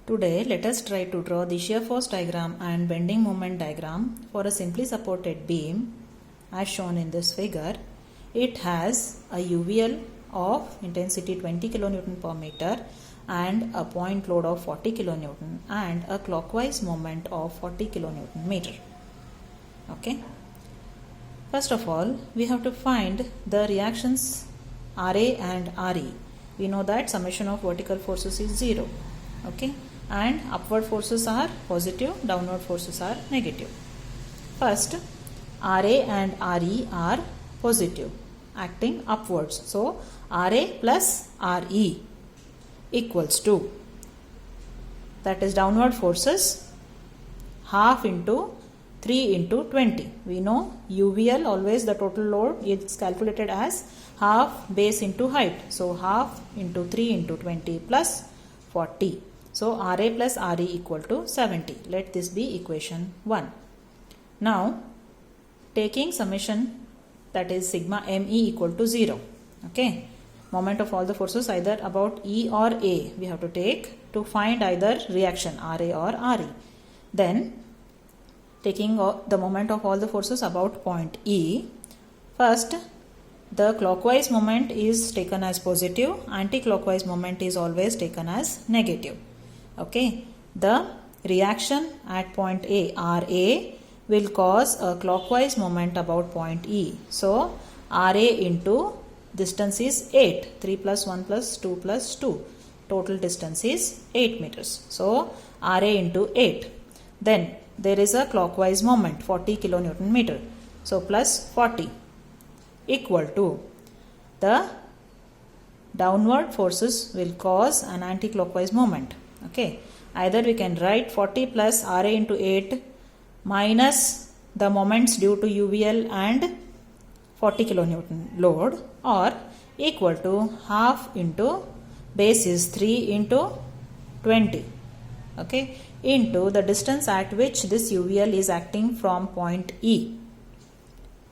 Today, let us try to draw the shear force diagram and bending moment diagram for a simply supported beam as shown in this figure. It has a UVL of intensity 20 kN per meter and a point load of 40 kN and a clockwise moment of 40 kN meter. Okay. First of all, we have to find the reactions RA and RE. We know that summation of vertical forces is 0. Okay. And upward forces are positive, downward forces are negative. First, RA and RE are positive, acting upwards. So, RA plus RE equals to, that is downward forces, half into 3 into 20. We know UVL, always the total load is calculated as half base into height. So, half into 3 into 20 plus 40. So, RA plus RE equal to 70. Let this be equation 1. Now, taking summation, that is sigma ME equal to 0. Okay. Moment of all the forces either about E or A we have to take to find either reaction RA or RE. Then, taking the moment of all the forces about point E, first the clockwise moment is taken as positive, anti-clockwise moment is always taken as negative. Okay, the reaction at point A, RA, will cause a clockwise moment about point E. So, RA into distance is 8, 3 plus 1 plus 2 plus 2. Total distance is 8 meters. So, RA into 8. Then, there is a clockwise moment, 40 kilonewton meter. So, plus 40 equal to the downward forces will cause an anti-clockwise moment. Okay, either we can write 40 plus RA into 8 minus the moments due to UVL and 40 kilonewton load, or equal to half into base is 3 into 20. Okay, into the distance at which this UVL is acting from point E.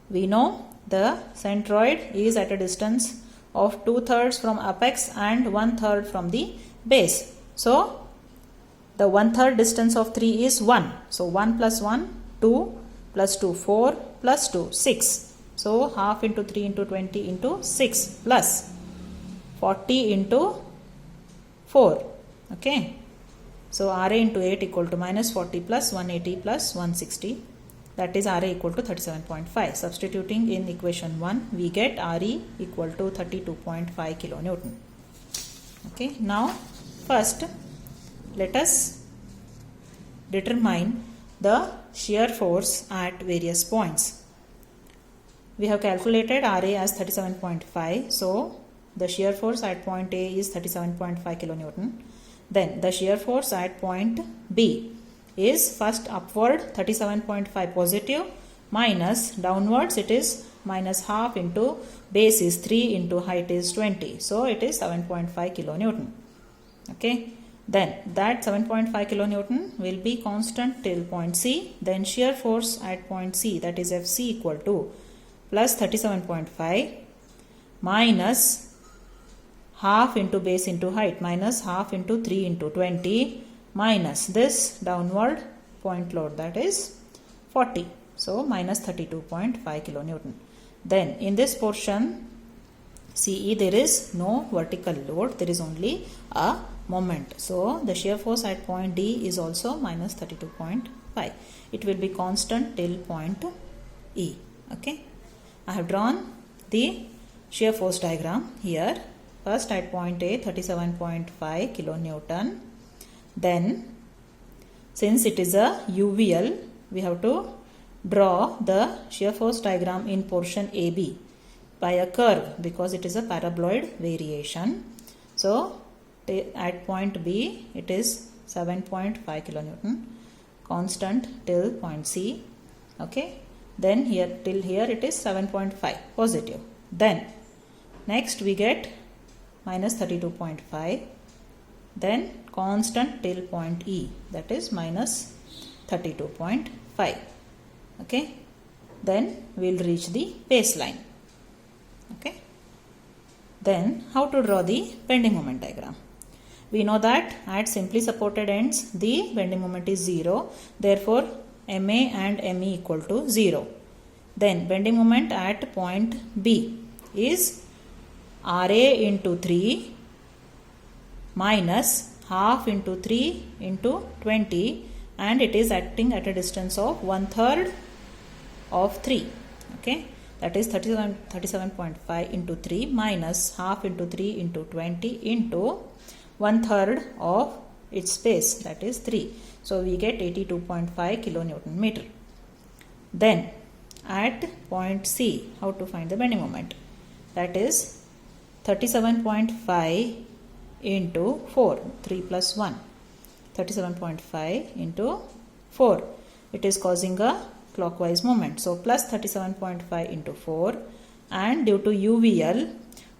We know the centroid is at a distance of 2/3 from apex and 1/3 from the base. So, the 1/3 distance of 3 is 1. So, 1 plus 1, 2 plus 2, 4 plus 2, 6. So, half into 3 into 20 into 6 plus 40 into 4. Okay. So, RA into 8 equal to minus 40 plus 180 plus 160. That is RA equal to 37.5. Substituting in equation 1, we get RE equal to 32.5 kilonewton. Okay. Now, first, let us determine the shear force at various points. We have calculated RA as 37.5. So, the shear force at point A is 37.5 kilonewton. Then, the shear force at point B is first upward 37.5 positive minus downwards it is minus half into base is 3 into height is 20. So, it is 7.5 kilonewton. Okay. Then that 7.5 kilonewton will be constant till point C. Then shear force at point C, that is FC equal to plus 37.5 minus half into base into height minus half into 3 into 20 minus this downward point load, that is 40. So, minus 32.5 kilonewton. Then in this portion CE there is no vertical load, there is only a moment. So, the shear force at point D is also minus 32.5. It will be constant till point E. Okay. I have drawn the shear force diagram here. First at point A 37.5 kilonewton. Then, since it is a UVL, we have to draw the shear force diagram in portion AB by a curve because it is a paraboloid variation. So, at point B it is 7.5 kilonewton constant till point C. Okay. Then here till here it is 7.5 positive. Then next we get minus 32.5. Then constant till point E, that is minus 32.5. Okay. Then we will reach the baseline. Okay. Then how to draw the bending moment diagram? We know that at simply supported ends the bending moment is 0. Therefore, MA and ME equal to 0. Then bending moment at point B is RA into 3 minus half into 3 into 20, and it is acting at a distance of 1/3 of 3. Okay, that is 37.5 into 3 minus half into 3 into 20 into 1/3 of its space, that is 3. So we get 82.5 kilonewton meter. Then at point C, how to find the bending moment? That is 37.5 into 4, 3 plus 1. 37.5 into 4. It is causing a clockwise movement. So plus 37.5 into 4, and due to UVL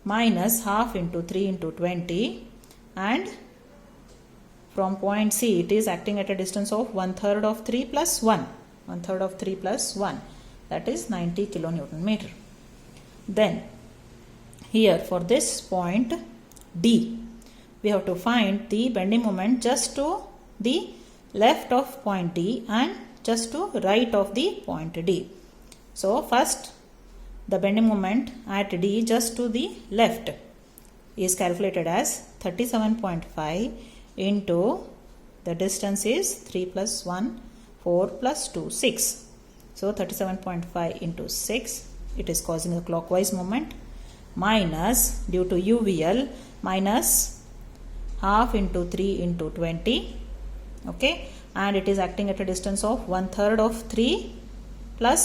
minus half into 3 into 20, and from point C it is acting at a distance of 1/3 of 3 plus 1. 1/3 of 3 plus 1, that is 90 kilonewton meter. Then here for this point D, we have to find the bending moment just to the left of point D and just to right of the point D. So first the bending moment at D just to the left is calculated as 37.5 into the distance is 3 plus 1, 4 plus 2, 6. So 37.5 into 6, it is causing a clockwise movement, minus due to UVL minus half into 3 into 20. Okay, and it is acting at a distance of 1/3 of 3 plus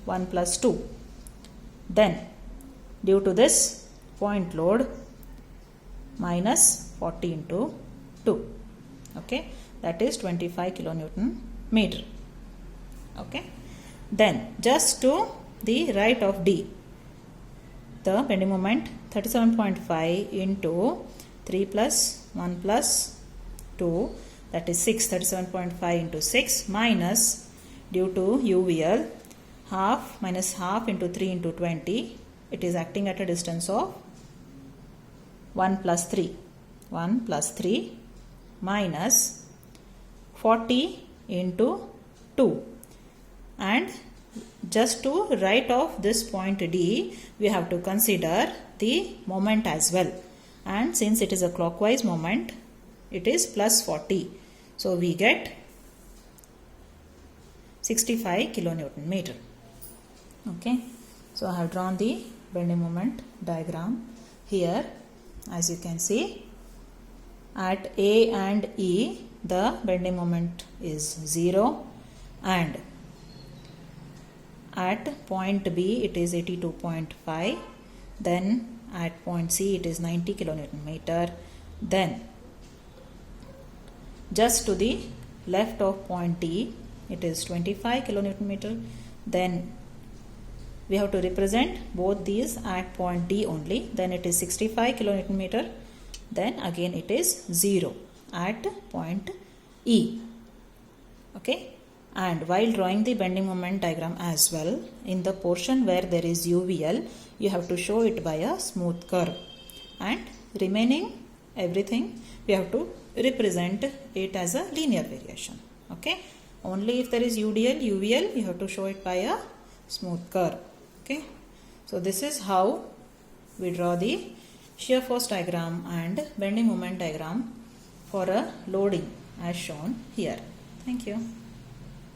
1 plus 2. Then due to this point load, minus 40 into 2. Okay, that is 25 kilonewton meter. Okay, then just to the right of D, the bending moment 37.5 into 3 plus 1 plus 2, that is 6. 37.5 into 6 minus due to UVL half minus half into 3 into 20, it is acting at a distance of 1 plus 3. 1 plus 3 minus 40 into 2, and just to right of this point D, we have to consider the moment as well, and since it is a clockwise moment, it is plus 40. So we get 65 kilonewton meter. Okay, so I have drawn the bending moment diagram here. As you can see, at A and E the bending moment is 0, and at point B it is 82.5. Then at point C it is 90 kilonewton meter. Then just to the left of point D it is 25 kilonewton meter. Then we have to represent both these at point D only. Then it is 65 kilonewton meter. Then again it is 0 at point E. Okay, and while drawing the bending moment diagram as well, in the portion where there is UVL, you have to show it by a smooth curve, and remaining everything we have to represent it as a linear variation. Okay, only if there is UDL, UVL, you have to show it by a smooth curve. Okay, so this is how we draw the shear force diagram and bending moment diagram for a loading as shown here. Thank you.